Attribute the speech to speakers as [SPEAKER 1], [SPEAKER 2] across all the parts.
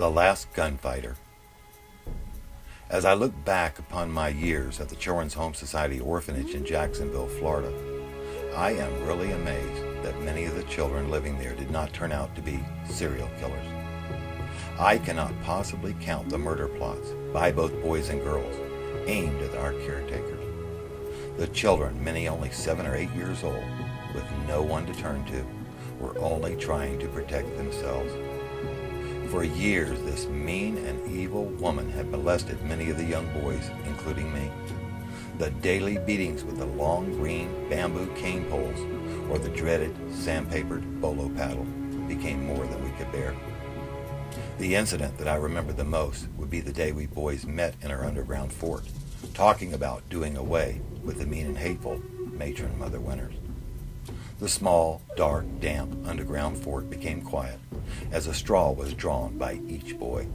[SPEAKER 1] The Last Gunfighter. As I look back upon my years at the Children's Home Society Orphanage in Jacksonville, Florida, I am really amazed that many of the children living there did not turn out to be serial killers. I cannot possibly count the murder plots by both boys and girls aimed at our caretakers. The children, many only 7 or 8 years old, with no one to turn to, were only trying to protect themselves. For years, this mean and evil woman had molested many of the young boys, including me. The daily beatings with the long green bamboo cane poles or the dreaded sandpapered bolo paddle became more than we could bear. The incident that I remember the most would be the day we boys met in our underground fort, talking about doing away with the mean and hateful matron Mother Winters. The small, dark, damp underground fort became quiet as a straw was drawn by each boy.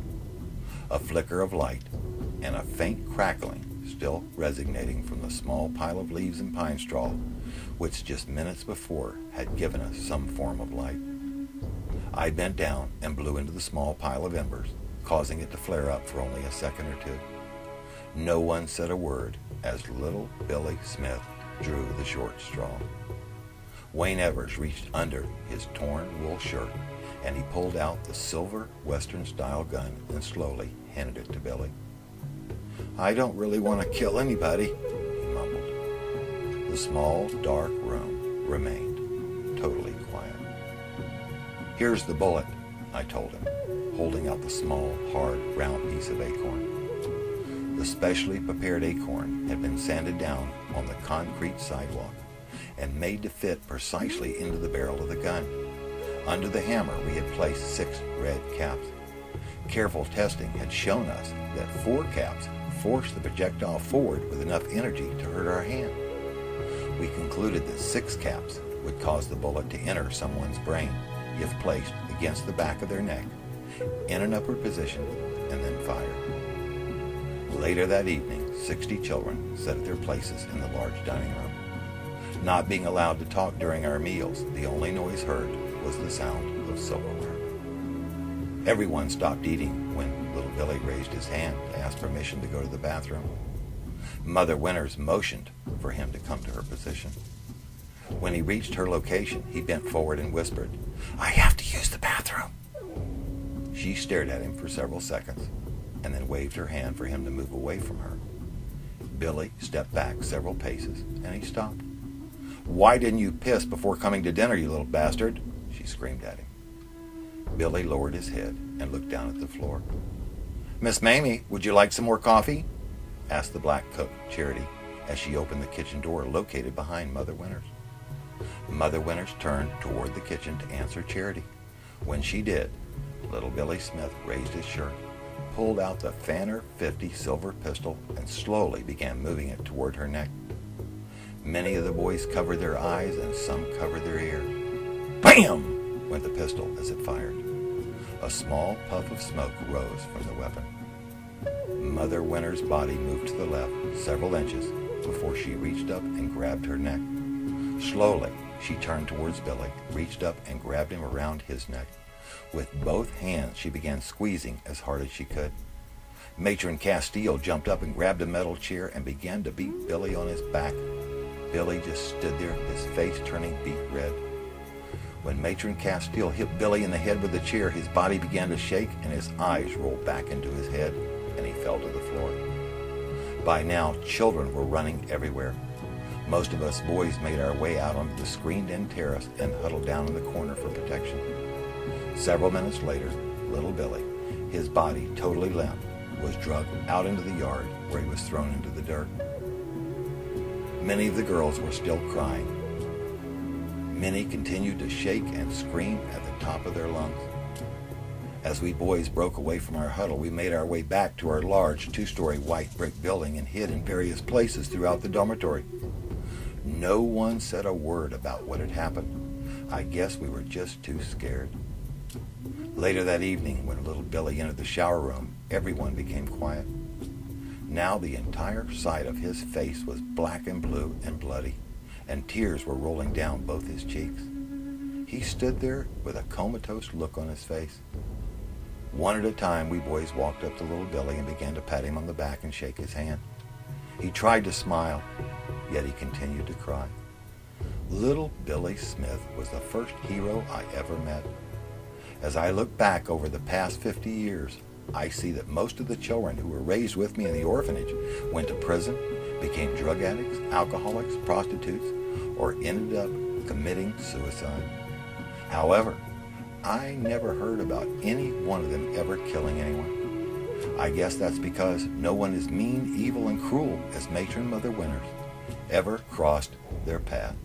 [SPEAKER 1] A flicker of light and a faint crackling still resonating from the small pile of leaves and pine straw which just minutes before had given us some form of light. I bent down and blew into the small pile of embers, causing it to flare up for only a second or two. No one said a word as little Billy Smith drew the short straw. Wayne Evers reached under his torn wool shirt and he pulled out the silver Western-style gun and slowly handed it to Billy. "I don't really want to kill anybody," he mumbled. The small, dark room remained totally quiet. "Here's the bullet," I told him, holding out the small, hard, round piece of acorn. The specially prepared acorn had been sanded down on the concrete sidewalk and made to fit precisely into the barrel of the gun. Under the hammer we had placed 6 red caps. Careful testing had shown us that 4 caps forced the projectile forward with enough energy to hurt our hand. We concluded that 6 caps would cause the bullet to enter someone's brain if placed against the back of their neck in an upward position and then fired. Later that evening, 60 children sat at their places in the large dining room. Not being allowed to talk during our meals, the only noise heard was the sound of silverware. Everyone stopped eating when little Billy raised his hand to ask permission to go to the bathroom. Mother Winters motioned for him to come to her position. When he reached her location, he bent forward and whispered, "I have to use the bathroom." She stared at him for several seconds and then waved her hand for him to move away from her. Billy stepped back several paces and he stopped. "Why didn't you piss before coming to dinner, you little bastard?" she screamed at him. Billy lowered his head and looked down at the floor. "Miss Mamie, would you like some more coffee?" asked the black cook, Charity, as she opened the kitchen door located behind Mother Winters. Mother Winters turned toward the kitchen to answer Charity. When she did, little Billy Smith raised his shirt, pulled out the Fanner 50 silver pistol, and slowly began moving it toward her neck. Many of the boys covered their eyes and some covered their ears. BAM! Went the pistol as it fired. A small puff of smoke rose from the weapon. Mother Winters' body moved to the left several inches before she reached up and grabbed her neck. Slowly, she turned towards Billy, reached up and grabbed him around his neck. With both hands, she began squeezing as hard as she could. Matron Castile jumped up and grabbed a metal chair and began to beat Billy on his back. Billy just stood there, his face turning beet red. When Matron Castile hit Billy in the head with the chair, his body began to shake and his eyes rolled back into his head and he fell to the floor. By now, children were running everywhere. Most of us boys made our way out onto the screened-in terrace and huddled down in the corner for protection. Several minutes later, little Billy, his body totally limp, was dragged out into the yard where he was thrown into the dirt. Many of the girls were still crying. Many continued to shake and scream at the top of their lungs. As we boys broke away from our huddle, we made our way back to our large 2-story white brick building and hid in various places throughout the dormitory. No one said a word about what had happened. I guess we were just too scared. Later that evening, when little Billy entered the shower room, everyone became quiet. Now the entire side of his face was black and blue and bloody, and tears were rolling down both his cheeks. He stood there with a comatose look on his face. One at a time, we boys walked up to little Billy and began to pat him on the back and shake his hand. He tried to smile, yet he continued to cry. Little Billy Smith was the first hero I ever met. As I look back over the past 50 years, I see that most of the children who were raised with me in the orphanage went to prison, became drug addicts, alcoholics, prostitutes, or ended up committing suicide. However, I never heard about any one of them ever killing anyone. I guess that's because no one as mean, evil, and cruel as Matron Mother Winters ever crossed their path.